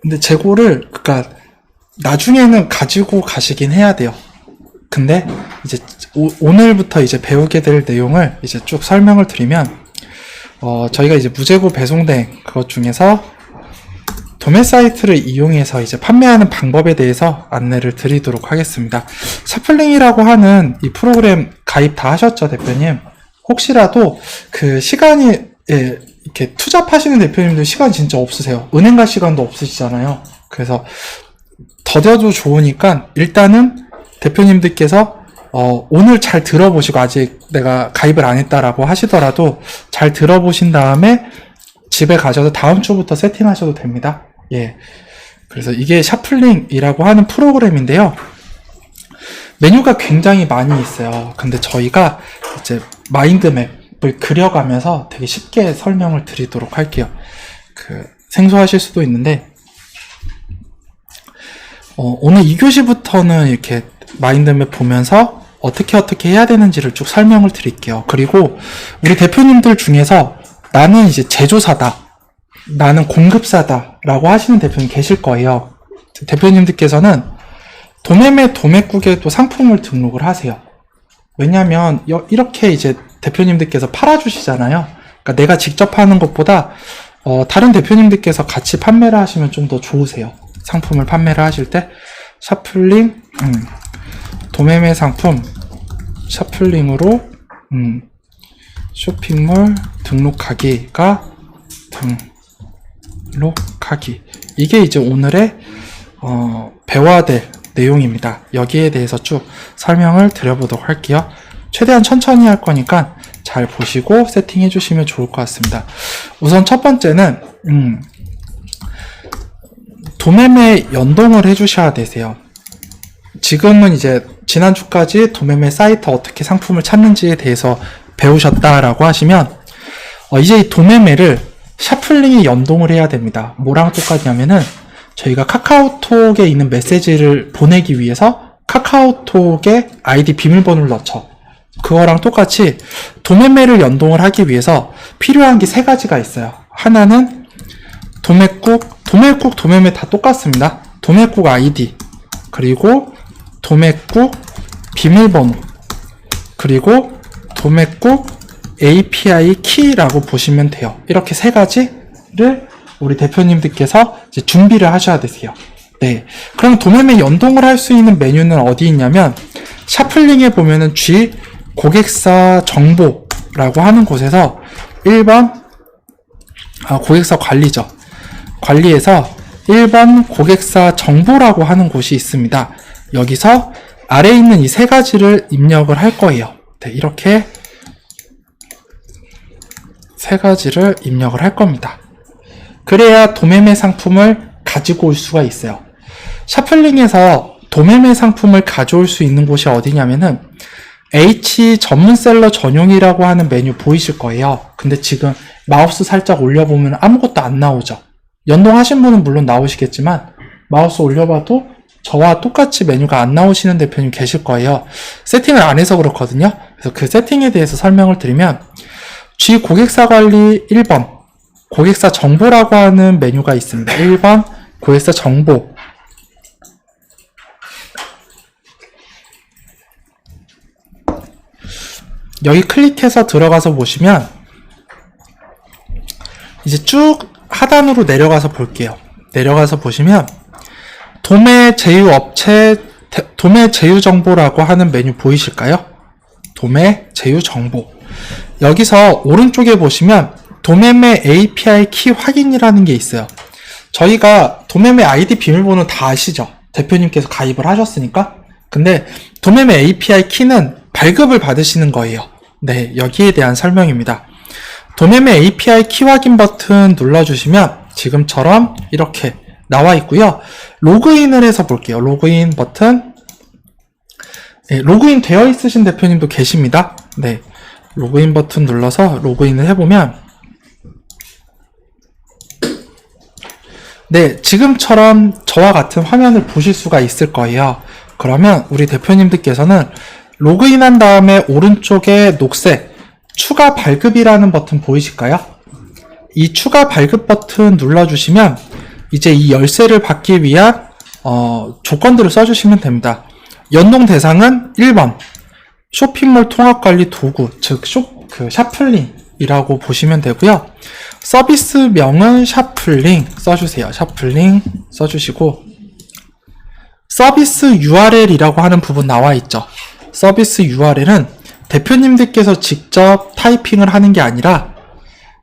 근데 재고를, 그러니까 나중에는 가지고 가시긴 해야 돼요. 근데 이제 오늘부터 이제 배우게 될 내용을 이제 쭉 설명을 드리면, 저희가 이제 무재고 배송된 그것 중에서 도매 사이트를 이용해서 이제 판매하는 방법에 대해서 안내를 드리도록 하겠습니다. 샤플링이라고 하는 이 프로그램 가입 다 하셨죠, 대표님? 혹시라도 그 시간이, 이렇게 투잡하시는 대표님들 시간 진짜 없으세요. 은행 갈 시간도 없으시잖아요. 그래서 더뎌도 좋으니까 일단은 대표님들께서 오늘 잘 들어보시고, 아직 내가 가입을 안 했다라고 하시더라도 잘 들어보신 다음에 집에 가셔서 다음 주부터 세팅하셔도 됩니다. 예. 그래서 이게 샤플링이라고 하는 프로그램인데요. 메뉴가 굉장히 많이 있어요. 근데 저희가 이제 마인드맵을 그려가면서 되게 쉽게 설명을 드리도록 할게요. 생소하실 수도 있는데, 오늘 2교시부터는 이렇게 마인드맵 보면서 어떻게 해야 되는지를 쭉 설명을 드릴게요. 그리고 우리 대표님들 중에서 나는 이제 제조사다, 나는 공급사다 라고 하시는 대표님 계실 거예요. 대표님들께서는 도매매 도매국에도 상품을 등록을 하세요. 왜냐면 이렇게 이제 대표님들께서 팔아주시잖아요. 그러니까 내가 직접 하는 것보다 다른 대표님들께서 같이 판매를 하시면 좀 더 좋으세요. 상품을 판매를 하실 때 샤플링 도매매 상품 샤플링으로 쇼핑몰 등록하기가 등록하기, 이게 이제 오늘의 배워야 될 내용입니다. 여기에 대해서 쭉 설명을 드려보도록 할게요. 최대한 천천히 할 거니까 잘 보시고 세팅해 주시면 좋을 것 같습니다. 우선 첫 번째는 도매매 연동을 해 주셔야 되세요. 지금은 이제 지난주까지 도매매 사이트 어떻게 상품을 찾는지에 대해서 배우셨다라고 하시면, 이제 이 도매매를 샤플링에 연동을 해야 됩니다. 뭐랑 똑같냐면은 저희가 카카오톡에 있는 메시지를 보내기 위해서 카카오톡에 아이디 비밀번호를 넣죠. 그거랑 똑같이 도매매를 연동을 하기 위해서 필요한 게 세 가지가 있어요. 하나는 도매국, 도매매 다 똑같습니다. 도매국 아이디, 그리고 도매국 비밀번호, 그리고 도매국 API 키라고 보시면 돼요. 이렇게 세 가지를 우리 대표님들께서 이제 준비를 하셔야 되세요. 네. 그럼 도매매 연동을 할 수 있는 메뉴는 어디 있냐면, 샤플링에 보면은 G 고객사 정보라고 하는 곳에서 1번, 고객사 관리죠. 관리에서 1번 고객사 정보라고 하는 곳이 있습니다. 여기서 아래에 있는 이 세 가지를 입력을 할 거예요. 네, 이렇게 세 가지를 입력을 할 겁니다. 그래야 도매매 상품을 가지고 올 수가 있어요. 샤플링에서 도매매 상품을 가져올 수 있는 곳이 어디냐면은 H 전문셀러 전용이라고 하는 메뉴 보이실 거예요. 근데 지금 마우스 살짝 올려보면 아무것도 안 나오죠. 연동하신 분은 물론 나오시겠지만 마우스 올려봐도 저와 똑같이 메뉴가 안 나오시는 대표님 계실 거예요. 세팅을 안 해서 그렇거든요. 그래서 그 세팅에 대해서 설명을 드리면, G 고객사 관리 1번 고객사 정보라고 하는 메뉴가 있습니다. 1번 고객사 정보, 여기 클릭해서 들어가서 보시면 이제 쭉 하단으로 내려가서 볼게요. 내려가서 보시면 도매 제휴 업체, 도매 제휴 정보라고 하는 메뉴 보이실까요? 도매 제휴 정보. 여기서 오른쪽에 보시면 도매매 API 키 확인이라는 게 있어요. 저희가 도매매 아이디 비밀번호 다 아시죠? 대표님께서 가입을 하셨으니까. 근데 도매매 API 키는 발급을 받으시는 거예요. 네, 여기에 대한 설명입니다. 도매매 API 키 확인 버튼 눌러주시면 지금처럼 이렇게 나와 있고요. 로그인을 해서 볼게요. 로그인 버튼. 네, 로그인 되어 있으신 대표님도 계십니다. 네, 로그인 버튼 눌러서 로그인을 해보면, 네, 지금처럼 저와 같은 화면을 보실 수가 있을 거예요. 그러면 우리 대표님들께서는 로그인한 다음에 오른쪽에 녹색 추가 발급이라는 버튼 보이실까요? 이 추가 발급 버튼 눌러주시면 이제 이 열쇠를 받기 위한 조건들을 써주시면 됩니다. 연동 대상은 1번 쇼핑몰 통합관리 도구, 즉 샤플링이라고 보시면 되고요. 서비스명은 샤플링 써주세요. 샤플링 써주시고, 서비스 URL이라고 하는 부분 나와 있죠. 서비스 URL은 대표님들께서 직접 타이핑을 하는 게 아니라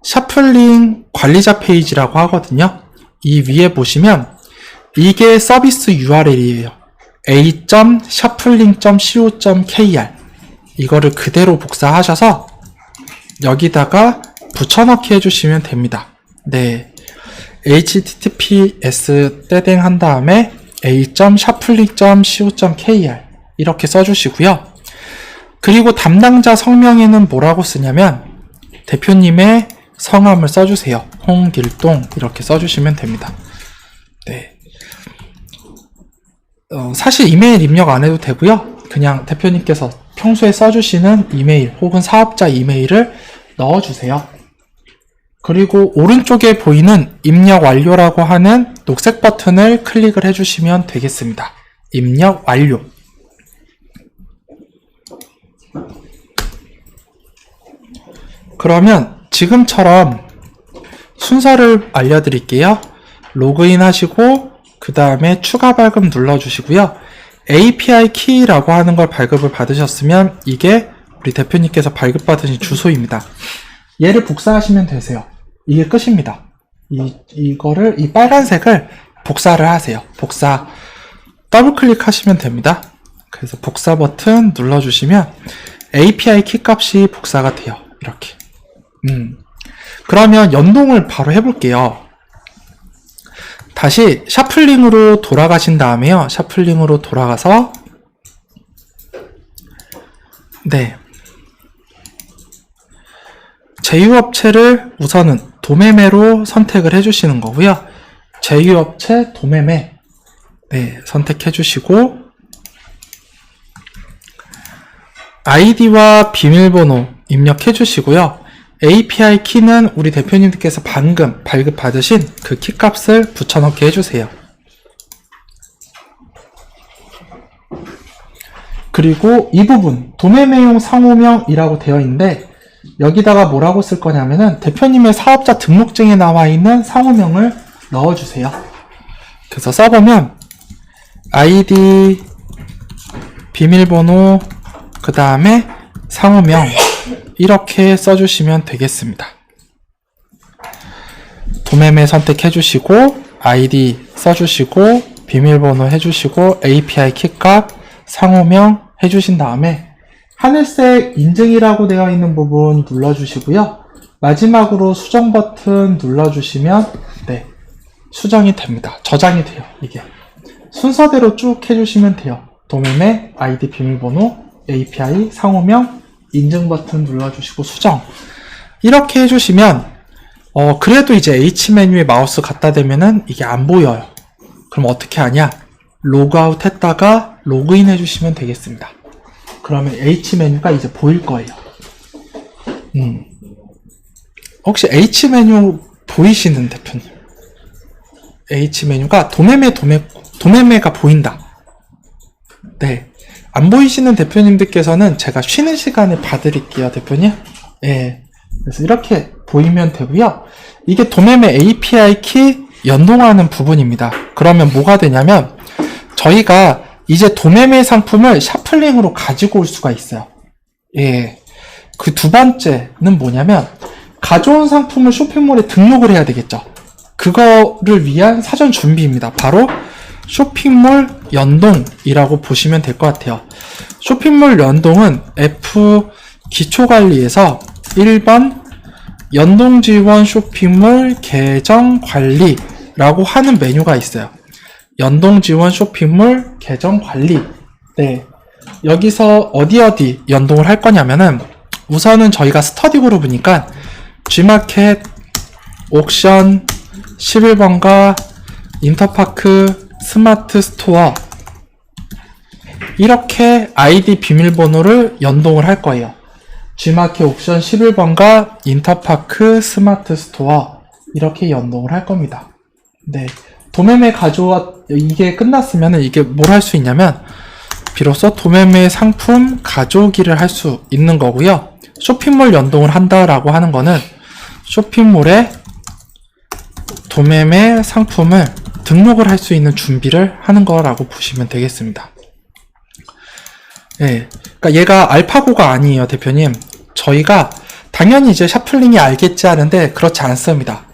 샤플링 관리자 페이지라고 하거든요. 이 위에 보시면 이게 서비스 URL이에요. a.sharpling.co.kr 이거를 그대로 복사하셔서 여기다가 붙여넣기 해주시면 됩니다. 네, https 떼댕 한 다음에 a.sharpling.co.kr 이렇게 써주시고요. 그리고 담당자 성명에는 뭐라고 쓰냐면 대표님의 성함을 써주세요. 홍길동 이렇게 써주시면 됩니다. 네. 사실 이메일 입력 안 해도 되고요. 그냥 대표님께서 평소에 써주시는 이메일 혹은 사업자 이메일을 넣어주세요. 그리고 오른쪽에 보이는 입력 완료라고 하는 녹색 버튼을 클릭을 해주시면 되겠습니다. 입력 완료. 그러면 지금처럼 순서를 알려드릴게요. 로그인 하시고 그 다음에 추가 발급 눌러주시고요. API 키라고 하는 걸 발급을 받으셨으면 이게 우리 대표님께서 발급받으신 주소입니다. 얘를 복사하시면 되세요. 이게 끝입니다. 이 빨간색을 복사를 하세요. 복사 더블 클릭하시면 됩니다. 그래서 복사 버튼 눌러주시면 API 키 값이 복사가 돼요. 이렇게. 그러면 연동을 바로 해볼게요. 다시 샤플링으로 돌아가신 다음에요. 샤플링으로 돌아가서 네, 제휴업체를 우선은 도매매로 선택을 해주시는 거고요. 제휴업체 도매매 네, 선택해 주시고 아이디와 비밀번호 입력해 주시고요. API 키는 우리 대표님들께서 방금 발급받으신 그 키 값을 붙여넣기 해주세요. 그리고 이 부분 도매매용 상호명이라고 되어 있는데 여기다가 뭐라고 쓸 거냐면은 대표님의 사업자 등록증에 나와 있는 상호명을 넣어주세요. 그래서 써보면 아이디, 비밀번호, 그 다음에 상호명 이렇게 써주시면 되겠습니다. 도매매 선택해주시고 아이디 써주시고 비밀번호 해주시고 API 키값 상호명 해주신 다음에 하늘색 인증이라고 되어 있는 부분 눌러주시고요. 마지막으로 수정 버튼 눌러주시면 네, 수정이 됩니다. 저장이 돼요. 이게 순서대로 쭉 해주시면 돼요. 도매매, 아이디, 비밀번호, API, 상호명, 인증 버튼 눌러주시고 수정 이렇게 해주시면 그래도 이제 H메뉴에 마우스 갖다 대면은 이게 안 보여요. 그럼 어떻게 하냐? 로그아웃 했다가 로그인 해주시면 되겠습니다. 그러면 H메뉴가 이제 보일 거예요. 혹시 H메뉴 보이시는 대표님? H메뉴가 도매매가 보인다. 네. 안 보이시는 대표님들께서는 제가 쉬는 시간에 봐드릴게요, 대표님. 예. 그래서 이렇게 보이면 되고요. 이게 도매매 API 키 연동하는 부분입니다. 그러면 뭐가 되냐면 저희가 이제 도매매 상품을 샤플링으로 가지고 올 수가 있어요. 예. 그 두 번째는 뭐냐면 가져온 상품을 쇼핑몰에 등록을 해야 되겠죠. 그거를 위한 사전 준비입니다. 바로 쇼핑몰 연동이라고 보시면 될 것 같아요. 쇼핑몰 연동은 F 기초관리에서 1번 연동 지원 쇼핑몰 계정 관리라고 하는 메뉴가 있어요. 연동 지원 쇼핑몰 계정 관리. 네. 여기서 어디 연동을 할 거냐면은 우선은 저희가 스터디 그룹이니까 G마켓, 옥션, 11번가, 인터파크, 스마트 스토어 이렇게 아이디 비밀번호를 연동을 할 거예요. G마켓, 옥션, 11번가, 인터파크, 스마트 스토어 이렇게 연동을 할 겁니다. 네, 도매매 가져와, 이게 끝났으면 이게 뭘 할 수 있냐면, 비로소 도매매 상품 가져오기를 할 수 있는 거고요. 쇼핑몰 연동을 한다라고 하는 거는 쇼핑몰에 도매매 상품을 등록을 할 수 있는 준비를 하는 거라고 보시면 되겠습니다. 예. 그러니까 얘가 알파고가 아니에요, 대표님. 저희가 당연히 이제 샤플링이 알겠지 하는데 그렇지 않습니다.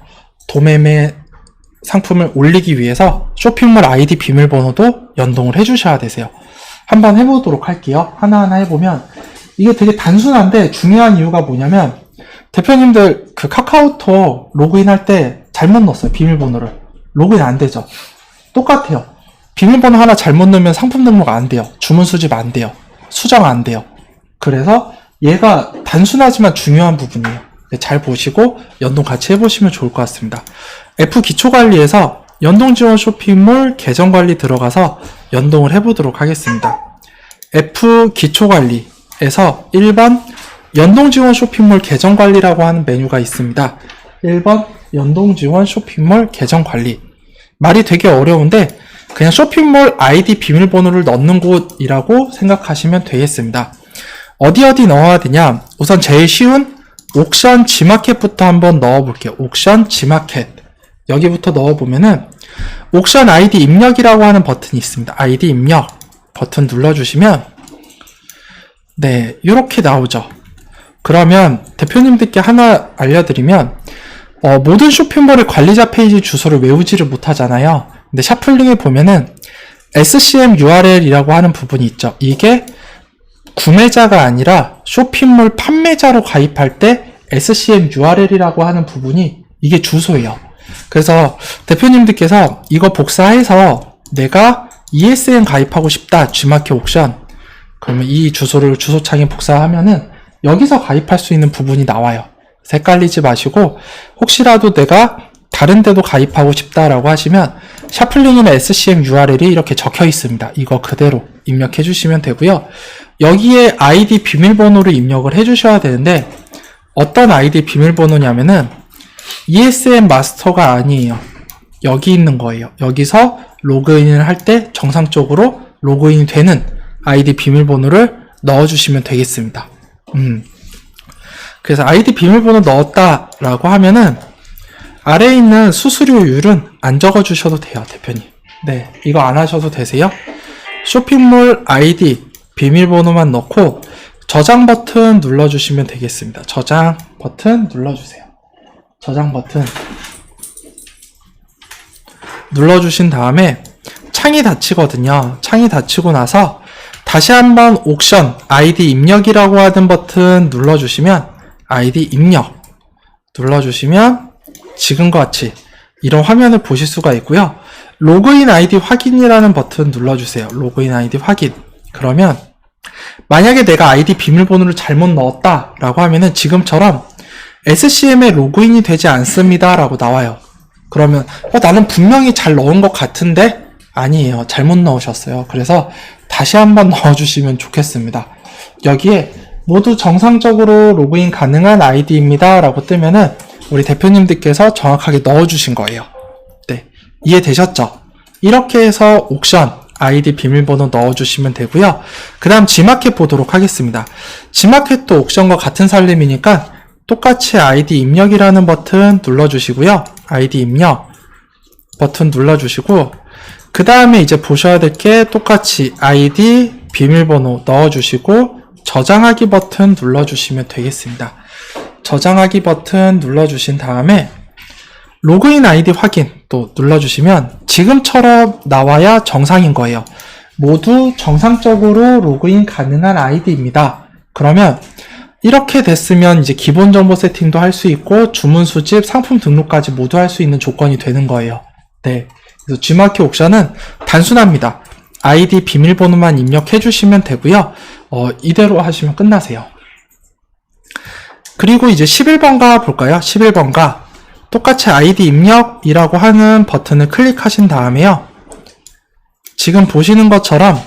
도매매 상품을 올리기 위해서 쇼핑몰 아이디 비밀번호도 연동을 해주셔야 되세요. 한번 해보도록 할게요. 하나하나 해보면 이게 되게 단순한데 중요한 이유가 뭐냐면 대표님들 그 카카오톡 로그인 할 때 잘못 넣었어요. 비밀번호를. 로그인 안 되죠. 똑같아요. 비밀번호 하나 잘못 넣으면 상품 등록 안 돼요. 주문 수집 안 돼요. 수정 안 돼요. 그래서 얘가 단순하지만 중요한 부분이에요. 잘 보시고 연동 같이 해보시면 좋을 것 같습니다. F 기초관리에서 연동지원 쇼핑몰 계정관리 들어가서 연동을 해보도록 하겠습니다. F 기초관리에서 1번 연동지원 쇼핑몰 계정관리라고 하는 메뉴가 있습니다. 1번 연동지원 쇼핑몰 계정관리. 말이 되게 어려운데 그냥 쇼핑몰 아이디 비밀번호를 넣는 곳이라고 생각하시면 되겠습니다. 어디 넣어야 되냐? 우선 제일 쉬운 옥션 G마켓부터 한번 넣어볼게요. 옥션 G마켓. 여기부터 넣어보면은 옥션 아이디 입력이라고 하는 버튼이 있습니다. 아이디 입력 버튼 눌러주시면 네, 이렇게 나오죠. 그러면 대표님들께 하나 알려드리면 모든 쇼핑몰의 관리자 페이지 주소를 외우지를 못하잖아요. 근데 샤플링에 보면은 SCM URL이라고 하는 부분이 있죠. 이게 구매자가 아니라 쇼핑몰 판매자로 가입할 때 SCM URL이라고 하는 부분이 이게 주소예요. 그래서 대표님들께서 이거 복사해서 내가 ESN 가입하고 싶다. G마켓 옥션. 그러면 이 주소를 주소창에 복사하면은 여기서 가입할 수 있는 부분이 나와요. 헷갈리지 마시고 혹시라도 내가 다른 데도 가입하고 싶다라고 하시면 샤플링이나 SCM URL이 이렇게 적혀 있습니다. 이거 그대로 입력해 주시면 되고요. 여기에 아이디 비밀번호를 입력을 해 주셔야 되는데 어떤 아이디 비밀번호냐면은 ESN 마스터가 아니에요. 여기 있는 거예요. 여기서 로그인을 할 때 정상적으로 로그인이 되는 아이디 비밀번호를 넣어주시면 되겠습니다. 그래서 아이디 비밀번호 넣었다라고 하면은 아래에 있는 수수료율은 안 적어주셔도 돼요, 대표님. 네, 이거 안 하셔도 되세요. 쇼핑몰 아이디 비밀번호만 넣고 저장 버튼 눌러주시면 되겠습니다. 저장 버튼 눌러주세요. 저장 버튼 눌러주신 다음에 창이 닫히거든요. 창이 닫히고 나서 다시 한번 옥션 아이디 입력이라고 하는 버튼 눌러주시면 아이디 입력 눌러주시면 지금과 같이 이런 화면을 보실 수가 있고요. 로그인 아이디 확인이라는 버튼 눌러주세요. 로그인 아이디 확인. 그러면 만약에 내가 아이디 비밀번호를 잘못 넣었다 라고 하면은 지금처럼 SCM에 로그인이 되지 않습니다 라고 나와요. 그러면 나는 분명히 잘 넣은 것 같은데 아니에요. 잘못 넣으셨어요. 그래서 다시 한번 넣어주시면 좋겠습니다. 여기에 모두 정상적으로 로그인 가능한 아이디입니다 라고 뜨면은 우리 대표님들께서 정확하게 넣어주신 거예요. 네, 이해되셨죠? 이렇게 해서 옥션 아이디 비밀번호 넣어주시면 되고요. 그 다음 G마켓 보도록 하겠습니다. G마켓도 옥션과 같은 살림이니까 똑같이 아이디 입력이라는 버튼 눌러주시고요. 아이디 입력 버튼 눌러주시고 그 다음에 이제 보셔야 될 게 똑같이 아이디 비밀번호 넣어주시고 저장하기 버튼 눌러주시면 되겠습니다. 저장하기 버튼 눌러주신 다음에 로그인 아이디 확인 또 눌러주시면 지금처럼 나와야 정상인 거예요. 모두 정상적으로 로그인 가능한 아이디입니다. 그러면 이렇게 됐으면 이제 기본 정보 세팅도 할 수 있고 주문 수집, 상품 등록까지 모두 할 수 있는 조건이 되는 거예요. 네. 그래서 G마켓 옥션은 단순합니다. 아이디 비밀번호만 입력해 주시면 되고요. 이대로 하시면 끝나세요. 그리고 이제 11번가 볼까요? 11번가 똑같이 아이디 입력이라고 하는 버튼을 클릭하신 다음에요. 지금 보시는 것처럼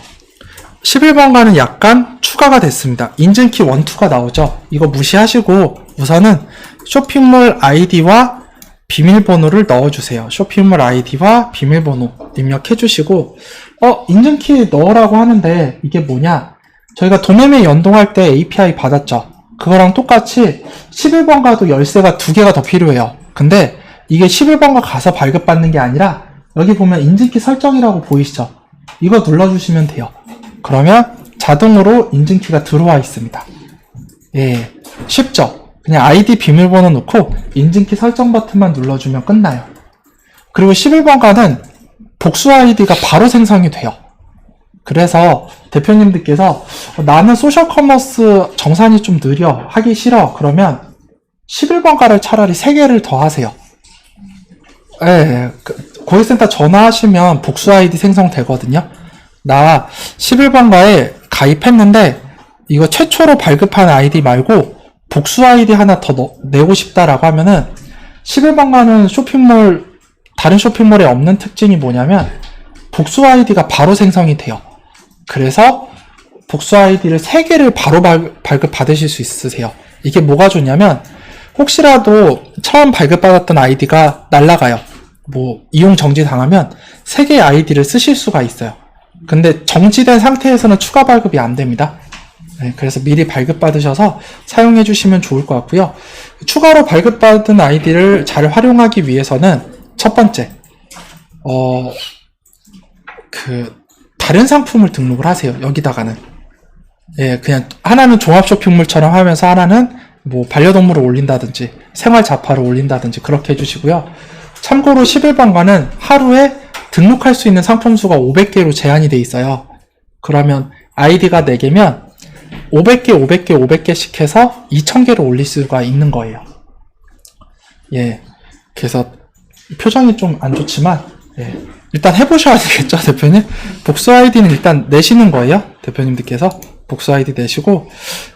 11번가는 약간 추가가 됐습니다. 인증키 1, 2가 나오죠. 이거 무시하시고 우선은 쇼핑몰 아이디와 비밀번호를 넣어주세요. 쇼핑몰 아이디와 비밀번호 입력해주시고, 인증키 넣으라고 하는데 이게 뭐냐? 저희가 도매매 연동할 때 API 받았죠. 그거랑 똑같이 11번가도 열쇠가 2개가 더 필요해요. 근데 이게 11번가 가서 발급받는 게 아니라 여기 보면 인증키 설정이라고 보이시죠? 이거 눌러주시면 돼요. 그러면 자동으로 인증키가 들어와 있습니다. 예, 쉽죠? 그냥 아이디 비밀번호 넣고 인증키 설정 버튼만 눌러주면 끝나요. 그리고 11번가는 복수 아이디가 바로 생성이 돼요. 그래서 대표님들께서 나는 소셜커머스 정산이 좀 느려, 하기 싫어, 그러면 11번가를 차라리 3개를 더 하세요. 예, 고객센터 전화하시면 복수 아이디 생성되거든요. 나 11번가에 가입했는데 이거 최초로 발급한 아이디 말고 복수 아이디 하나 더 내고 싶다라고 하면은 11번가는 다른 쇼핑몰에 없는 특징이 뭐냐면 복수 아이디가 바로 생성이 돼요. 그래서 복수 아이디를 3개를 바로 발급 받으실 수 있으세요. 이게 뭐가 좋냐면 혹시라도 처음 발급받았던 아이디가 날라가요. 이용 정지 당하면 3개의 아이디를 쓰실 수가 있어요. 근데 정지된 상태에서는 추가 발급이 안 됩니다. 네, 그래서 미리 발급받으셔서 사용해 주시면 좋을 것 같고요. 추가로 발급받은 아이디를 잘 활용하기 위해서는 첫 번째, 다른 상품을 등록을 하세요. 여기다가는. 예, 그냥 하나는 종합 쇼핑몰처럼 하면서 하나는 반려동물을 올린다든지 생활 잡화를 올린다든지 그렇게 해주시고요. 참고로 11번가는 하루에 등록할 수 있는 상품 수가 500개로 제한이 돼 있어요. 그러면 아이디가 4개면 500개씩 해서 2000개를 올릴 수가 있는 거예요. 예, 그래서 표정이 좀 안 좋지만 예, 일단 해보셔야 되겠죠, 대표님? 복수 아이디는 일단 내시는 거예요. 대표님들께서 복수 아이디 내시고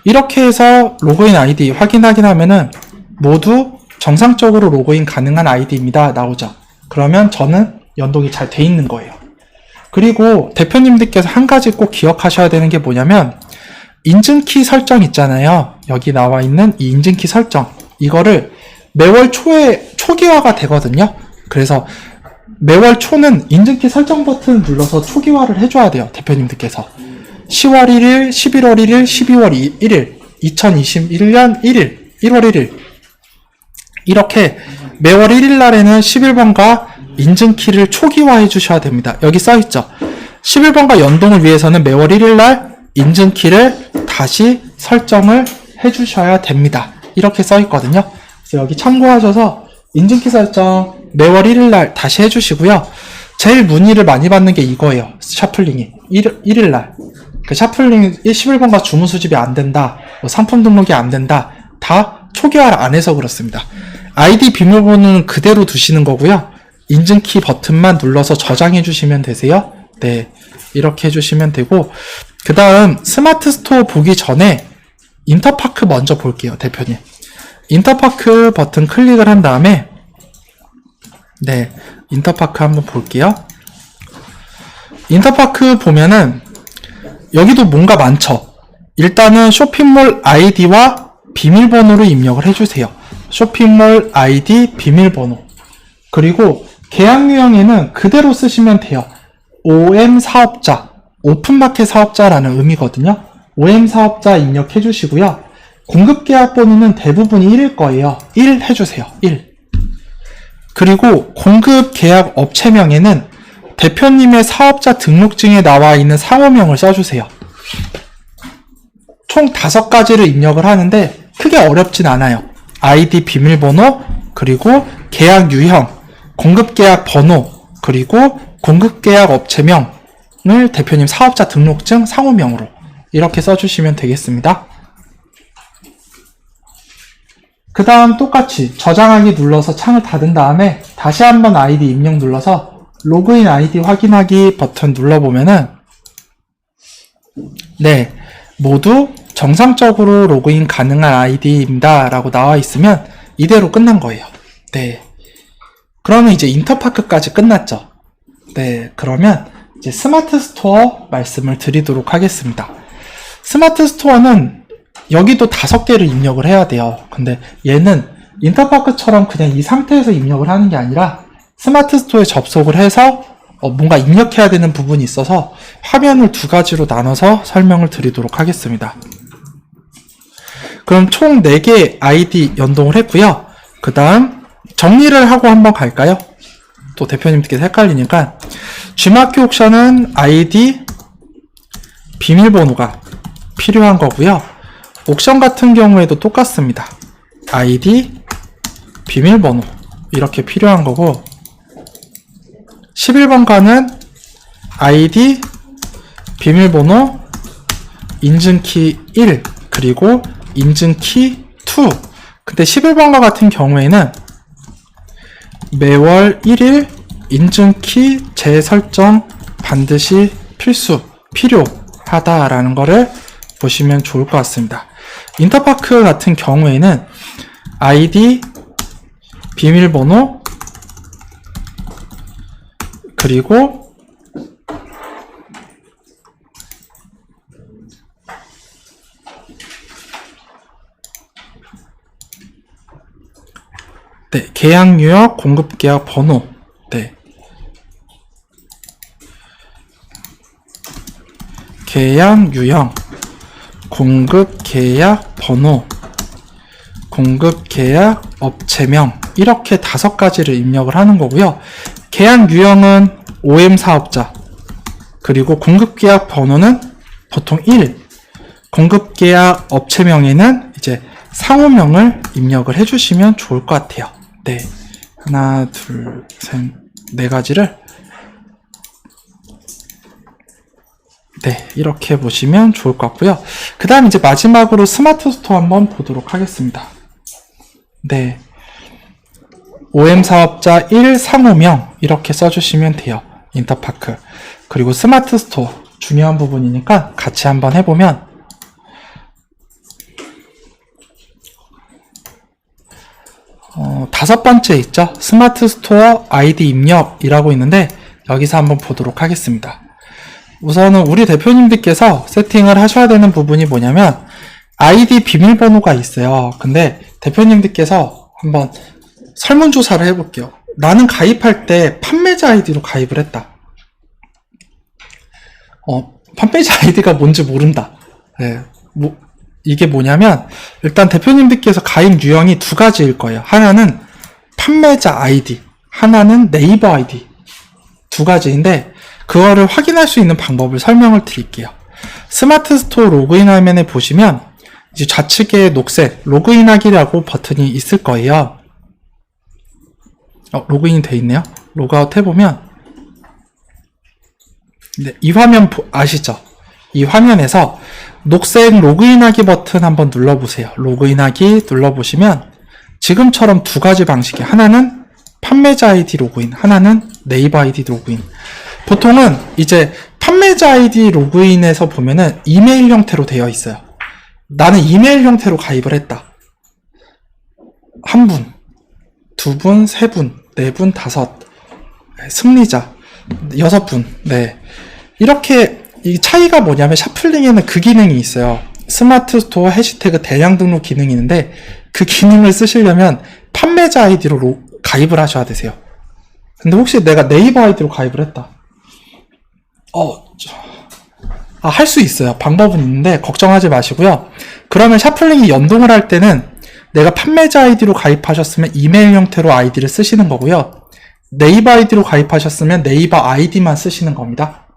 이렇게 해서 로그인 아이디 확인하긴 하면은 모두 정상적으로 로그인 가능한 아이디입니다 나오죠. 그러면 저는 연동이 잘 돼 있는 거예요. 그리고 대표님들께서 한 가지 꼭 기억하셔야 되는 게 뭐냐면 인증키 설정 있잖아요. 여기 나와 있는 이 인증키 설정, 이거를 매월 초에 초기화가 되거든요. 그래서 매월 초는 인증키 설정 버튼 눌러서 초기화를 해줘야 돼요. 대표님들께서 10월 1일, 11월 1일, 12월 1일, 2021년 1일, 1월 1일 이렇게 매월 1일 날에는 11번가 인증키를 초기화해 주셔야 됩니다. 여기 써있죠. 11번가 연동을 위해서는 매월 1일 날 인증키를 다시 설정을 해 주셔야 됩니다. 이렇게 써있거든요. 그래서 여기 참고하셔서 인증키 설정 매월 1일 날 다시 해주시고요. 제일 문의를 많이 받는 게 이거예요. 샤플링이 1일 날 샤플링 11번가 주문 수집이 안 된다, 상품 등록이 안 된다, 다 초기화를 안 해서 그렇습니다. 아이디 비밀번호는 그대로 두시는 거고요. 인증키 버튼만 눌러서 저장해 주시면 되세요. 네, 이렇게 해주시면 되고, 그 다음 스마트 스토어 보기 전에 인터파크 먼저 볼게요. 대표님, 인터파크 버튼 클릭을 한 다음에 네, 인터파크 한번 볼게요. 인터파크 보면은 여기도 뭔가 많죠. 일단은 쇼핑몰 아이디와 비밀번호를 입력을 해주세요. 쇼핑몰 아이디, 비밀번호. 그리고 계약 유형에는 그대로 쓰시면 돼요. OM 사업자, 오픈마켓 사업자라는 의미거든요. OM 사업자 입력해 주시고요. 공급 계약 번호는 대부분이 1일 거예요. 1 해주세요. 1. 그리고 공급 계약 업체명에는 대표님의 사업자 등록증에 나와 있는 상호명을 써주세요. 총 5가지를 입력을 하는데 크게 어렵진 않아요. 아이디 비밀번호, 그리고 계약 유형, 공급 계약 번호, 그리고 공급 계약 업체명을 대표님 사업자 등록증 상호명으로 이렇게 써주시면 되겠습니다. 그 다음 똑같이 저장하기 눌러서 창을 닫은 다음에 다시 한번 아이디 입력 눌러서 로그인 아이디 확인하기 버튼 눌러보면은 네, 모두 정상적으로 로그인 가능한 아이디입니다 라고 나와 있으면 이대로 끝난 거예요. 네, 그러면 이제 인터파크까지 끝났죠. 네, 그러면 이제 스마트 스토어 말씀을 드리도록 하겠습니다. 스마트 스토어는 여기도 5개를 입력을 해야 돼요. 근데 얘는 인터파크처럼 그냥 이 상태에서 입력을 하는 게 아니라 스마트 스토어에 접속을 해서 뭔가 입력해야 되는 부분이 있어서 화면을 두 가지로 나눠서 설명을 드리도록 하겠습니다. 그럼 총 4개 아이디 연동을 했고요. 그 다음 정리를 하고 한번 갈까요? 또 대표님께서 헷갈리니까 G마켓 옥션은 아이디 비밀번호가 필요한 거고요. 옥션 같은 경우에도 똑같습니다. 아이디 비밀번호 이렇게 필요한 거고 11번가는 아이디 비밀번호 인증키 1 그리고 인증키 2. 근데 11번가 같은 경우에는 매월 1일 인증키 재설정 반드시 필요하다라는 거를 보시면 좋을 것 같습니다. 인터파크 같은 경우에는 아이디 비밀번호 그리고 네, 계약 유형, 공급 계약 번호. 네. 계약 유형, 공급 계약 번호, 공급 계약 업체명 이렇게 5가지를 입력을 하는 거고요. 계약 유형은 OM 사업자, 그리고 공급 계약 번호는 보통 1, 공급 계약 업체명에는 이제 상호명을 입력을 해주시면 좋을 것 같아요. 네, 하나, 둘, 셋, 4가지를 네, 이렇게 보시면 좋을 것 같고요. 그 다음 이제 마지막으로 스마트 스토어 한번 보도록 하겠습니다. 네, OM 사업자 1 상호명 이렇게 써주시면 돼요. 인터파크. 그리고 스마트 스토어 중요한 부분이니까 같이 한번 해보면 5번째 있죠? 스마트 스토어 아이디 입력이라고 있는데 여기서 한번 보도록 하겠습니다. 우선은 우리 대표님들께서 세팅을 하셔야 되는 부분이 뭐냐면 아이디 비밀번호가 있어요. 근데 대표님들께서 한번 설문조사를 해볼게요. 나는 가입할 때 판매자 아이디로 가입을 했다. 판매자 아이디가 뭔지 모른다. 네, 이게 뭐냐면 일단 대표님들께서 가입 유형이 2가지일 거예요. 하나는 판매자 아이디, 하나는 네이버 아이디 2가지인데 그거를 확인할 수 있는 방법을 설명을 드릴게요. 스마트 스토어 로그인 화면에 보시면 이제 좌측에 녹색 로그인하기라고 버튼이 있을 거예요. 로그인이 돼 있네요. 로그아웃 해보면 네, 이 화면 아시죠? 이 화면에서 녹색 로그인하기 버튼 한번 눌러보세요. 로그인하기 눌러보시면 지금처럼 2가지 방식이 하나는 판매자 아이디 로그인, 하나는 네이버 아이디 로그인. 보통은 이제 판매자 아이디 로그인에서 보면은 이메일 형태로 되어 있어요. 나는 이메일 형태로 가입을 했다. 1분, 2분, 3분, 4분, 5, 승리자 6분. 네. 이렇게 이 차이가 뭐냐면 샤플링에는 그 기능이 있어요. 스마트 스토어 해시태그 대량 등록 기능이 있는데 그 기능을 쓰시려면 판매자 아이디로 가입을 하셔야 되세요. 근데 혹시 내가 네이버 아이디로 가입을 했다. 할 수 있어요. 방법은 있는데 걱정하지 마시고요. 그러면 샤플링이 연동을 할 때는 내가 판매자 아이디로 가입하셨으면 이메일 형태로 아이디를 쓰시는 거고요. 네이버 아이디로 가입하셨으면 네이버 아이디만 쓰시는 겁니다.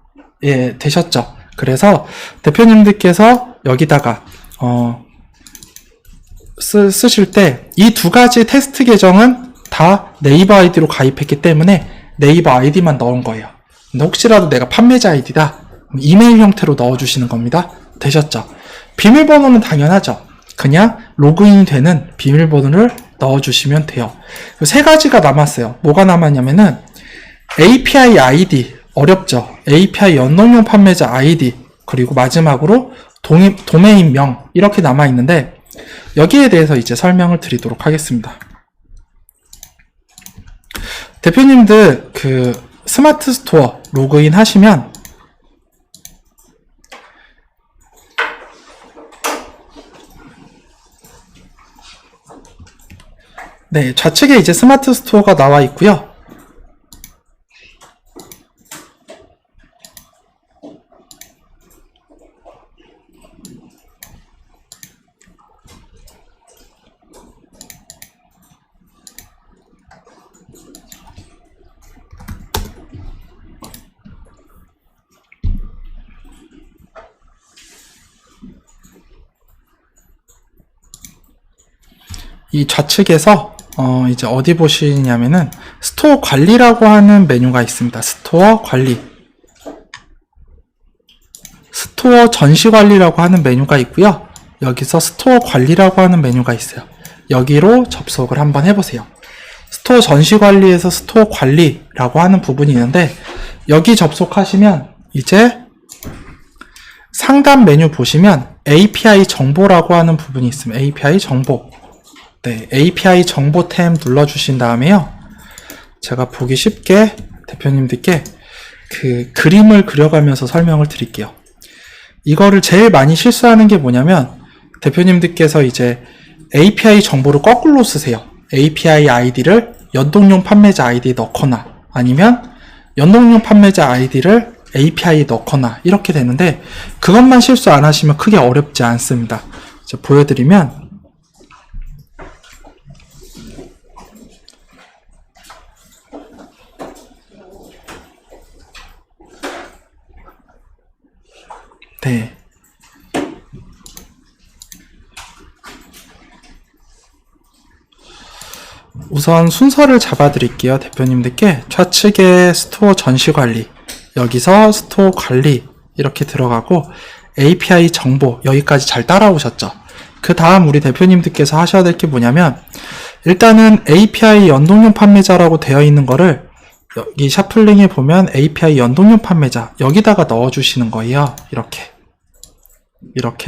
예, 되셨죠? 그래서 대표님들께서 여기다가 쓰실 때 이 2가지 테스트 계정은 다 네이버 아이디로 가입했기 때문에 네이버 아이디만 넣은 거예요. 근데 혹시라도 내가 판매자 아이디다 이메일 형태로 넣어주시는 겁니다. 되셨죠? 비밀번호는 당연하죠. 그냥 로그인이 되는 비밀번호를 넣어주시면 돼요. 3가지가 남았어요. 뭐가 남았냐면은 API 아이디 어렵죠. API 연동형 판매자 아이디 그리고 마지막으로 도메인명 이렇게 남아있는데 여기에 대해서 이제 설명을 드리도록 하겠습니다. 대표님들 그 스마트 스토어 로그인 하시면 네, 좌측에 이제 스마트 스토어가 나와 있고요. 이 좌측에서 이제 어디 보시냐면은 스토어 관리라고 하는 메뉴가 있습니다. 스토어 관리, 스토어 전시 관리라고 하는 메뉴가 있고요. 여기서 스토어 관리라고 하는 메뉴가 있어요. 여기로 접속을 한번 해보세요. 스토어 전시 관리에서 스토어 관리라고 하는 부분이 있는데, 여기 접속하시면 이제 상단 메뉴 보시면 API 정보라고 하는 부분이 있습니다. API 정보. 네, API 정보 템 눌러주신 다음에요. 제가 보기 쉽게 대표님들께 그 그림을 그려가면서 설명을 드릴게요. 이거를 제일 많이 실수하는 게 뭐냐면, 대표님들께서 이제 API 정보를 거꾸로 쓰세요. API 아이디를 연동용 판매자 아이디에 넣거나, 아니면 연동용 판매자 아이디를 API에 넣거나, 이렇게 되는데, 그것만 실수 안 하시면 크게 어렵지 않습니다. 이제 보여드리면, 네. 우선 순서를 잡아 드릴게요. 대표님들께 좌측에 스토어 전시 관리, 여기서 스토어 관리 이렇게 들어가고, API 정보 여기까지 잘 따라오셨죠? 그 다음 우리 대표님들께서 하셔야 될 게 뭐냐면, 일단은 API 연동용 판매자라고 되어 있는 거를 여기 샤플링에 보면 API 연동용 판매자 여기다가 넣어주시는 거예요. 이렇게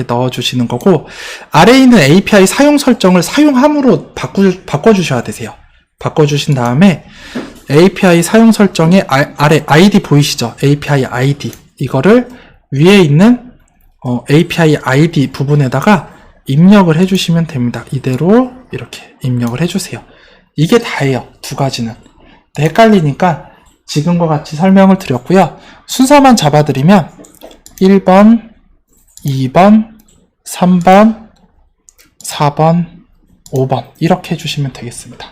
넣어주시는 거고, 아래에 있는 API 사용 설정을 사용함으로 바꿔주셔야 되세요. 바꿔주신 다음에 API 사용 설정에 아래 ID 보이시죠? API ID 이거를 위에 있는 API ID 부분에다가 입력을 해주시면 됩니다. 이대로 이렇게 입력을 해주세요. 이게 다예요. 두 가지는. 헷갈리니까 지금과 같이 설명을 드렸고요. 순서만 잡아드리면 1번, 2번, 3번, 4번, 5번 이렇게 해주시면 되겠습니다.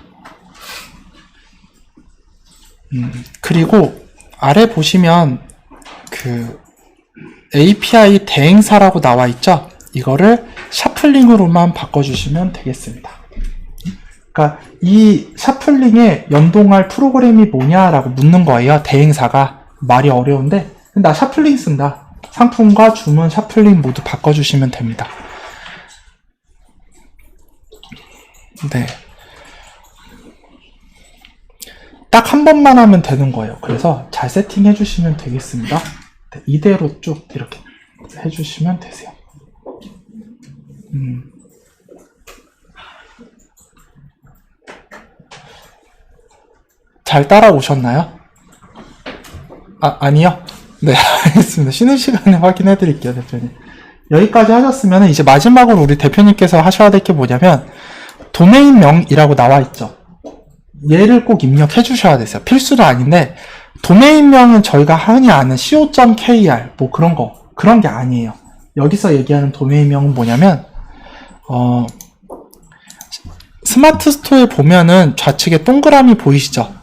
그리고 아래 보시면 그 API 대행사라고 나와 있죠? 이거를 샤플링으로만 바꿔주시면 되겠습니다. 그러니까 이 샤플링에 연동할 프로그램이 뭐냐라고 묻는 거예요. 대행사가. 말이 어려운데 나 샤플링 쓴다. 상품과 주문 샤플링 모두 바꿔주시면 됩니다. 네. 딱 한 번만 하면 되는 거예요. 그래서 잘 세팅해 주시면 되겠습니다. 네, 이대로 쭉 이렇게 해주시면 되세요. 잘 따라오셨나요? 아니요? 네, 알겠습니다. 쉬는 시간에 확인해 드릴게요, 대표님. 여기까지 하셨으면 이제 마지막으로 우리 대표님께서 하셔야 될 게 뭐냐면, 도메인명이라고 나와 있죠. 얘를 꼭 입력해 주셔야 되세요. 필수는 아닌데, 도메인명은 저희가 흔히 아는 co.kr 뭐 그런 게 아니에요. 여기서 얘기하는 도메인명은 뭐냐면, 스마트 스토어에 보면은 좌측에 동그라미 보이시죠?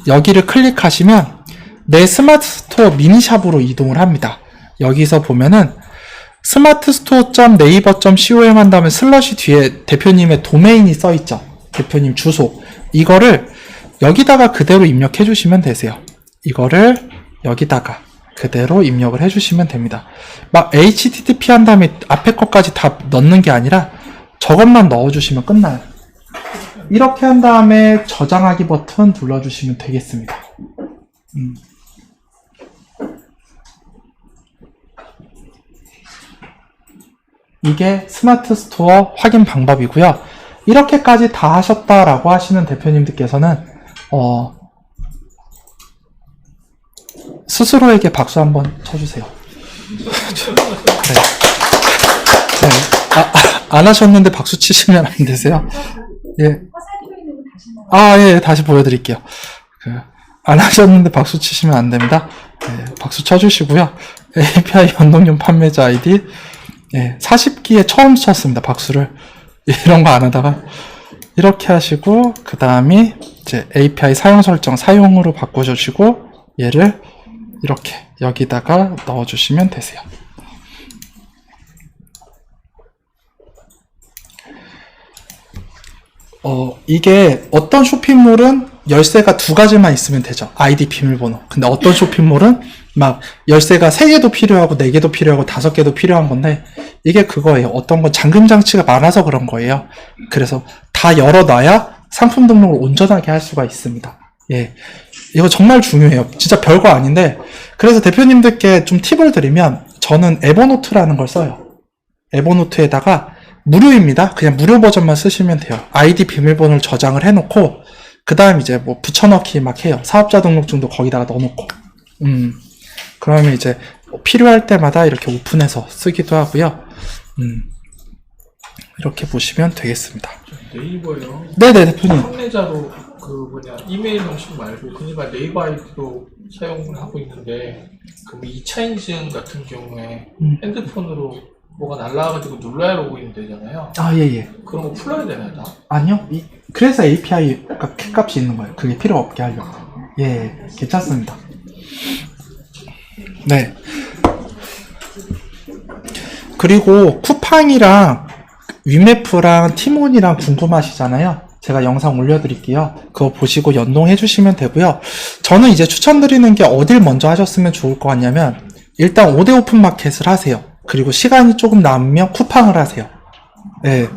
여기를 클릭하시면 내 스마트 스토어 미니샵으로 이동을 합니다. 여기서 보면은 smartstore.naver.com 한 다음에 슬러시 뒤에 대표님의 도메인이 써있죠. 대표님 주소. 이거를 여기다가 그대로 입력해 주시면 되세요. 이거를 여기다가 그대로 입력을 해주시면 됩니다. 막 http 한 다음에 앞에 것까지 다 넣는 게 아니라 저것만 넣어주시면 끝나요. 이렇게 한 다음에 저장하기 버튼 눌러주시면 되겠습니다. 이게 스마트 스토어 확인 방법이고요. 이렇게까지 다 하셨다라고 하시는 대표님들께서는 스스로에게 박수 한번 쳐주세요. 네. 네. 안 하셨는데 박수 치시면 안 되세요. 예. 예, 다시 보여드릴게요. 안 하셨는데 박수 치시면 안 됩니다. 네, 박수 쳐주시고요. API 연동용 판매자 아이디. 40기에 처음 쳤습니다. 박수를. 이런 거 안 하다가. 이렇게 하시고, 그 다음에 이제 API 사용 설정 사용으로 바꿔주시고, 얘를 이렇게 여기다가 넣어주시면 되세요. 이게 어떤 쇼핑몰은 열쇠가 2가지만 있으면 되죠. 아이디 비밀번호. 근데 어떤 쇼핑몰은 막 열쇠가 3개도 필요하고 4개도 필요하고 5개도 필요한 건데, 이게 그거예요. 어떤 건 잠금 장치가 많아서 그런 거예요. 그래서 다 열어놔야 상품 등록을 온전하게 할 수가 있습니다. 예. 이거 정말 중요해요. 진짜 별거 아닌데, 그래서 대표님들께 좀 팁을 드리면, 저는 에버노트라는 걸 써요. 에버노트에다가 무료입니다. 그냥 무료 버전만 쓰시면 돼요. 아이디 비밀번호를 저장을 해놓고, 그 다음 이제 뭐 붙여넣기 막 해요. 사업자 등록증도 거기다가 넣어놓고. 그러면 이제 필요할 때마다 이렇게 오픈해서 쓰기도 하고요. 이렇게 보시면 되겠습니다. 네이버요. 네네, 대표님. 판매자로 이메일 형식 말고 그러니까 네이버 아이디로 사용을 하고 있는데, 그럼 2차 인증 같은 경우에 핸드폰으로 뭐가 날라와가지고 눌러야 로그인 되잖아요. 예. 그런 거 풀어야 되나요, 다? 아니요. 그래서 API가 캡값이 있는 거예요. 그게 필요 없게 하려고. 예, 괜찮습니다. 네. 그리고 쿠팡이랑 위메프랑 티몬이랑 궁금하시잖아요. 제가 영상 올려드릴게요. 그거 보시고 연동해 주시면 되고요. 저는 이제 추천드리는 게 어딜 먼저 하셨으면 좋을 것 같냐면, 일단 5대 오픈 마켓을 하세요. 그리고 시간이 조금 남으면 쿠팡을 하세요. 네.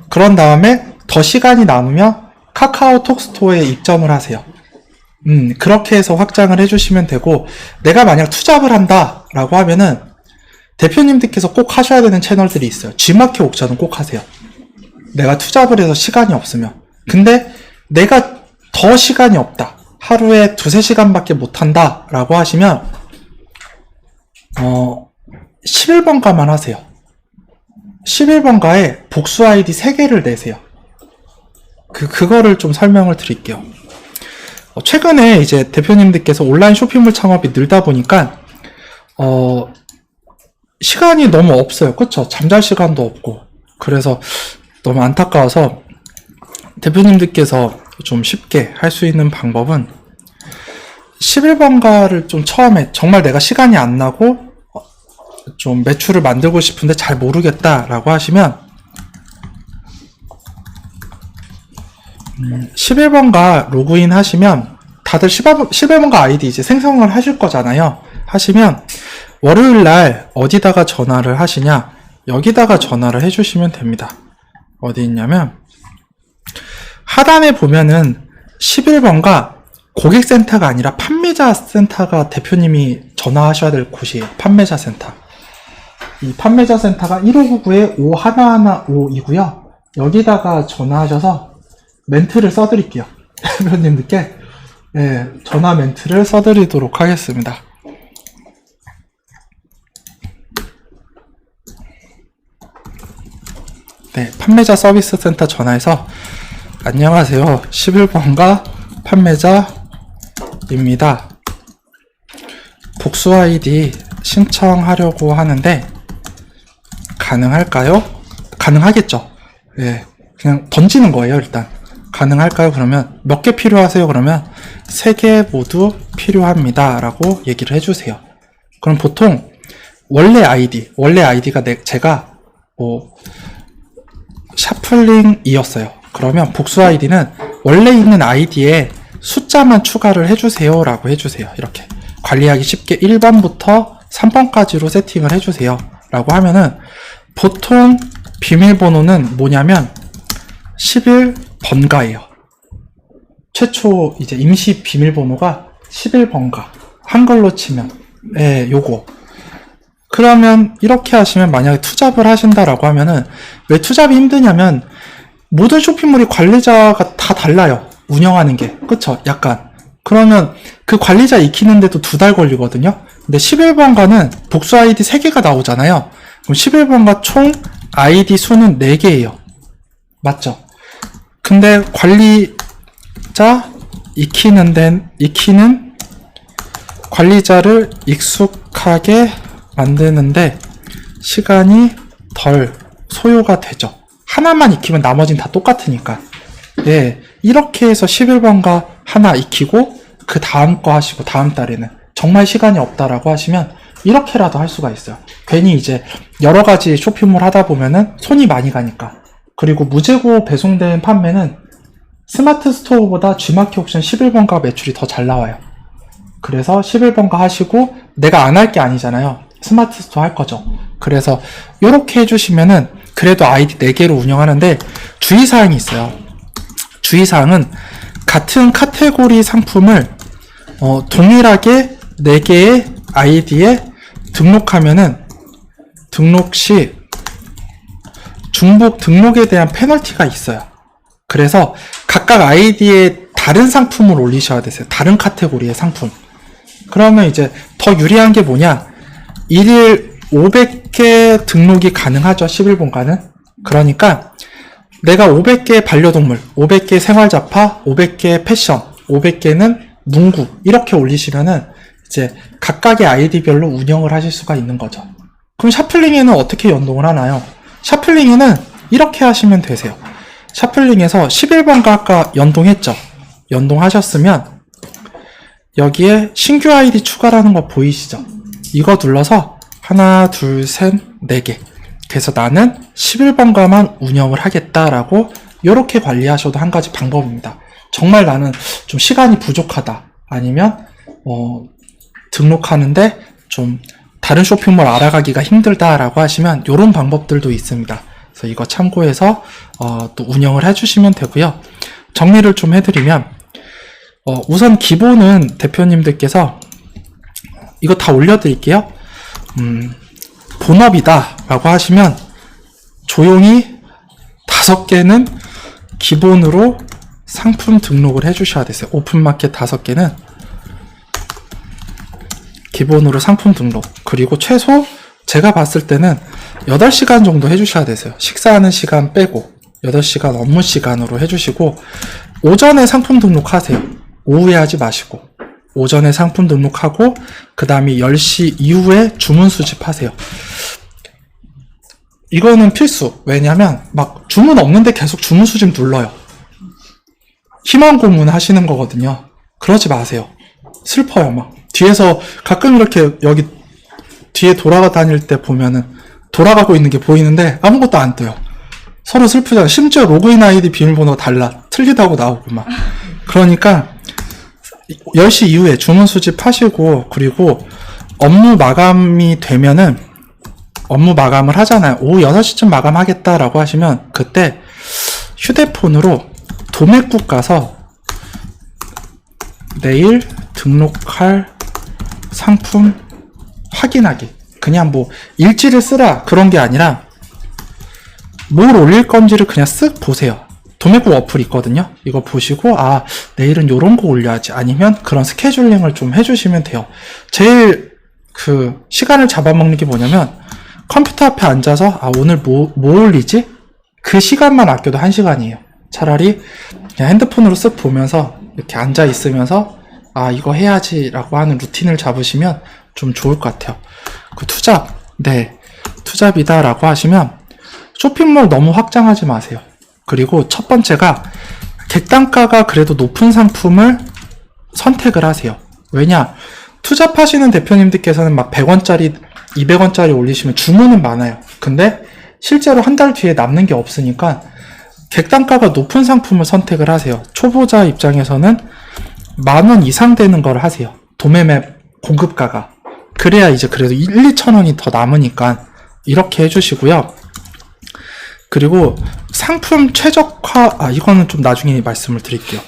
그런 다음에 더 시간이 남으면 카카오톡 스토어에 입점을 하세요. 그렇게 해서 확장을 해주시면 되고, 내가 만약 투잡을 한다 라고 하면은 대표님들께서 꼭 하셔야 되는 채널들이 있어요. G마켓 옥션은 꼭 하세요. 내가 투잡을 해서 시간이 없으면. 근데 내가 더 시간이 없다, 하루에 2-3시간밖에 못한다 라고 하시면 11번가만 하세요. 11번가에 복수 아이디 3개를 내세요. 그거를 좀 설명을 드릴게요. 최근에 이제 대표님들께서 온라인 쇼핑몰 창업이 늘다 보니까 시간이 너무 없어요. 그쵸? 잠잘 시간도 없고. 그래서 너무 안타까워서 대표님들께서 좀 쉽게 할 수 있는 방법은 11번가를 좀 처음에 정말 내가 시간이 안 나고 좀 매출을 만들고 싶은데 잘 모르겠다라고 하시면 11번가 로그인 하시면 다들 11번가 아이디 이제 생성을 하실 거잖아요. 하시면 월요일날 어디다가 전화를 하시냐, 여기다가 전화를 해주시면 됩니다. 어디 있냐면 하단에 보면은 11번가 고객센터가 아니라 판매자 센터가 대표님이 전화하셔야 될 곳이에요. 판매자 센터. 이 판매자 센터가 1599-5115이고요. 여기다가 전화하셔서 멘트를 써드릴게요. 대표님들께 전화 멘트를 써드리도록 하겠습니다. 네, 판매자 서비스 센터 전화해서 안녕하세요. 11번가 판매자입니다. 복수 아이디 신청하려고 하는데 가능할까요? 가능하겠죠. 예, 그냥 던지는 거예요. 일단 가능할까요? 그러면 몇 개 필요하세요? 그러면 3개 모두 필요합니다 라고 얘기를 해주세요. 그럼 보통 원래 아이디가 제가 샤플링이었어요. 그러면 복수 아이디는 원래 있는 아이디에 숫자만 추가를 해주세요 라고 해주세요. 이렇게 관리하기 쉽게 1번부터 3번까지로 세팅을 해주세요 라고 하면은, 보통 비밀번호는 뭐냐면 11번가예요. 최초 이제 임시 비밀번호가 11번가, 한글로 치면 요거. 그러면 이렇게 하시면, 만약에 투잡을 하신다라고 하면은, 왜 투잡이 힘드냐면 모든 쇼핑몰이 관리자가 다 달라요. 운영하는 게. 그쵸? 약간. 그러면 그 관리자 익히는데도 2달 걸리거든요. 근데 11번가는 복수 아이디 3개가 나오잖아요. 그럼 11번가 총 아이디 수는 4개예요. 맞죠? 근데 각자 익히는 관리자를 익숙하게 만드는데 시간이 덜 소요가 되죠. 하나만 익히면 나머지는 다 똑같으니까. 예, 이렇게 해서 11번가 하나 익히고 그 다음 거 하시고 다음 달에는 정말 시간이 없다라고 하시면 이렇게라도 할 수가 있어요. 괜히 이제 여러 가지 쇼핑몰 하다 보면은 손이 많이 가니까. 그리고 무재고 배송된 판매는 스마트 스토어보다 G마켓 옥션 11번가 매출이 더 잘 나와요. 그래서 11번가 하시고 내가 안 할 게 아니잖아요. 스마트 스토어 할 거죠. 그래서 이렇게 해주시면은 그래도 아이디 4개로 운영하는데 주의사항이 있어요. 주의사항은 같은 카테고리 상품을 동일하게 4개의 아이디에 등록하면은 등록 시 중복 등록에 대한 페널티가 있어요. 그래서 각각 아이디에 다른 상품을 올리셔야 되세요. 다른 카테고리의 상품. 그러면 이제 더 유리한 게 뭐냐? 1일 500개 등록이 가능하죠. 11번가는. 그러니까 내가 500개 반려동물, 500개 생활잡화, 500개 패션, 500개는 문구 이렇게 올리시면은 이제 각각의 아이디별로 운영을 하실 수가 있는 거죠. 그럼 샤플링에는 어떻게 연동을 하나요? 샤플링에는 이렇게 하시면 되세요. 샤플링에서 11번가 아까 연동했죠? 연동하셨으면 여기에 신규 아이디 추가라는 거 보이시죠? 이거 눌러서 하나, 둘, 셋, 4개. 그래서 나는 11번가만 운영을 하겠다라고 이렇게 관리하셔도 한 가지 방법입니다. 정말 나는 좀 시간이 부족하다. 아니면 등록하는데 좀 다른 쇼핑몰 알아가기가 힘들다라고 하시면 이런 방법들도 있습니다. 그래서 이거 참고해서 또 운영을 해주시면 되고요. 정리를 좀 해드리면 우선 기본은 대표님들께서 이거 다 올려드릴게요. 본업이다 라고 하시면 조용히 5개는 기본으로 상품 등록을 해주셔야 되세요. 오픈마켓 5개는 기본으로 상품 등록. 그리고 최소 제가 봤을 때는 8시간 정도 해주셔야 되세요. 식사하는 시간 빼고 8시간 업무 시간으로 해주시고 오전에 상품 등록하세요. 오후에 하지 마시고 오전에 상품 등록하고 그 다음에 10시 이후에 주문 수집하세요. 이거는 필수. 왜냐면 막 주문 없는데 계속 주문 수집 눌러요. 희망 고문 하시는 거거든요. 그러지 마세요. 슬퍼요. 막 뒤에서 가끔 이렇게 여기 뒤에 돌아가 다닐 때 보면은 돌아가고 있는 게 보이는데 아무것도 안 떠요. 서로 슬프잖아. 심지어 로그인 아이디 비밀번호가 달라. 틀리다고 나오고 막. 그러니까 10시 이후에 주문 수집하시고 그리고 업무 마감이 되면은 업무 마감을 하잖아요. 오후 6시쯤 마감하겠다라고 하시면 그때 휴대폰으로 도매국 가서 내일 등록할 상품 확인하기. 그냥 뭐 일지를 쓰라 그런 게 아니라 뭘 올릴 건지를 그냥 쓱 보세요. 도매국 어플 있거든요. 이거 보시고 내일은 요런 거 올려야지. 아니면 그런 스케줄링을 좀 해주시면 돼요. 제일 시간을 잡아먹는 게 뭐냐면 컴퓨터 앞에 앉아서 오늘 뭐 올리지? 그 시간만 아껴도 1시간이에요. 차라리 그냥 핸드폰으로 쓱 보면서 이렇게 앉아 있으면서 이거 해야지 라고 하는 루틴을 잡으시면 좀 좋을 것 같아요. 투잡, 네, 투잡이다 라고 하시면 쇼핑몰 너무 확장하지 마세요. 그리고 첫 번째가 객단가가 그래도 높은 상품을 선택을 하세요. 왜냐? 투잡하시는 대표님들께서는 막 100원짜리, 200원짜리 올리시면 주문은 많아요. 근데 실제로 한 달 뒤에 남는 게 없으니까 객단가가 높은 상품을 선택을 하세요. 초보자 입장에서는 10,000원 이상 되는 걸 하세요. 도매맵 공급가가. 그래야 이제 그래도 1-2,000원이 더 남으니까 이렇게 해주시고요. 그리고 상품 최적화, 이거는 좀 나중에 말씀을 드릴게요.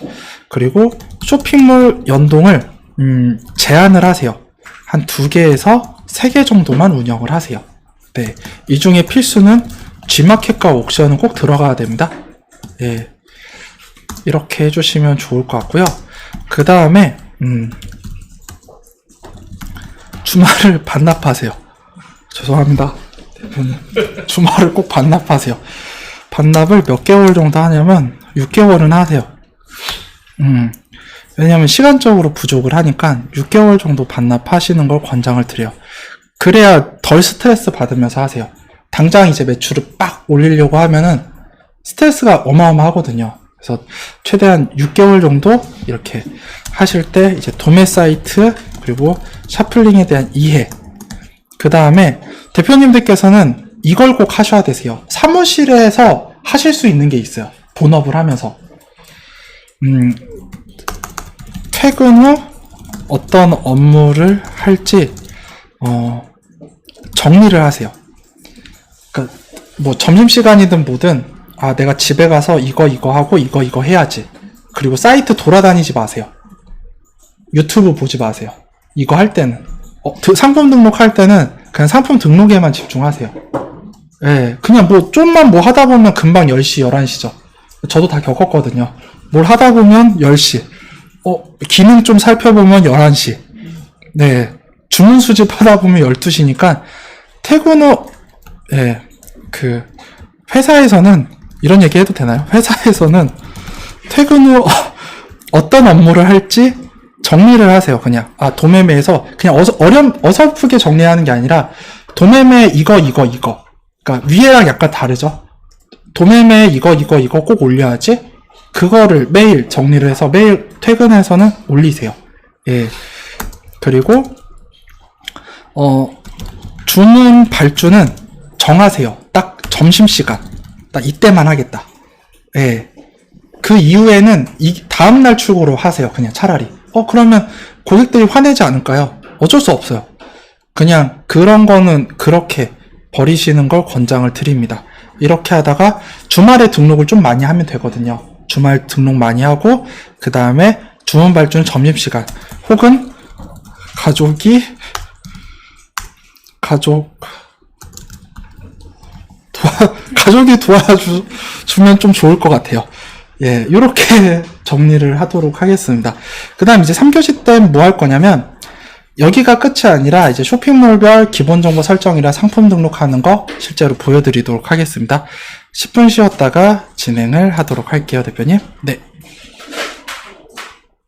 그리고 쇼핑몰 연동을 제한을 하세요. 한 2개에서 3개 정도만 운영을 하세요. 네, 이 중에 필수는 G마켓과 옥션은 꼭 들어가야 됩니다. 네, 이렇게 해주시면 좋을 것 같고요. 그 다음에 주말을 반납하세요. 죄송합니다. 대표님. 주말을 꼭 반납하세요. 반납을 몇 개월 정도 하냐면 6개월은 하세요. 왜냐면 시간적으로 부족을 하니까 6개월 정도 반납하시는 걸 권장을 드려요. 그래야 덜 스트레스 받으면서 하세요. 당장 이제 매출을 빡 올리려고 하면은 스트레스가 어마어마하거든요. 그래서 최대한 6개월 정도 이렇게 하실 때 이제 도매 사이트 그리고 샤플링에 대한 이해, 그 다음에 대표님들께서는 이걸 꼭 하셔야 되세요. 사무실에서 하실 수 있는 게 있어요. 본업을 하면서 퇴근 후 어떤 업무를 할지 정리를 하세요. 그러니까 뭐 점심시간이든 뭐든 내가 집에 가서 이거 하고 이거 해야지. 그리고 사이트 돌아다니지 마세요. 유튜브 보지 마세요. 이거 할 때는 상품 등록할 때는 그냥 상품 등록에만 집중하세요. 예, 그냥 뭐 좀만 뭐 하다 보면 금방 10시, 11시죠. 저도 다 겪었거든요. 뭘 하다 보면 10시. 기능 좀 살펴보면 11시. 네. 주문 수집하다 보면 12시니까 퇴근 후, 예, 회사에서는, 이런 얘기 해도 되나요? 회사에서는 퇴근 후 어떤 업무를 할지 정리를 하세요, 그냥. 도매매에서 그냥 어설프게 정리하는 게 아니라, 도매매 이거. 그러니까 위에랑 약간 다르죠? 도매매 이거 꼭 올려야지? 그거를 매일 정리를 해서 매일 퇴근해서는 올리세요. 예. 그리고, 주문 발주는 정하세요. 딱 점심시간. 딱 이때만 하겠다. 예. 그 이후에는 다음날 출고로 하세요. 그냥 차라리. 그러면 고객들이 화내지 않을까요? 어쩔 수 없어요. 그냥 그런 거는 그렇게 버리시는 걸 권장을 드립니다. 이렇게 하다가 주말에 등록을 좀 많이 하면 되거든요. 주말 등록 많이 하고 그 다음에 주문 발주는 점심시간 혹은 가족이 도와주면 좀 좋을 것 같아요. 예, 요렇게 정리를 하도록 하겠습니다. 그 다음 이제 3교시 때 뭐 할 거냐면, 여기가 끝이 아니라 이제 쇼핑몰별 기본 정보 설정이라 상품 등록하는 거 실제로 보여드리도록 하겠습니다. 10분 쉬었다가 진행을 하도록 할게요, 대표님. 네.